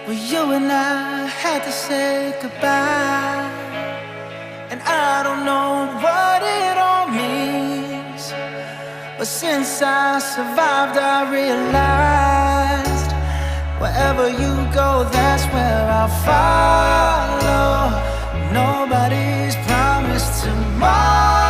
Well, you and I had to say goodbye, and I don't know what it all means, but since I survived I realized wherever you go, that's where I'll follow. Nobody's promised tomorrow.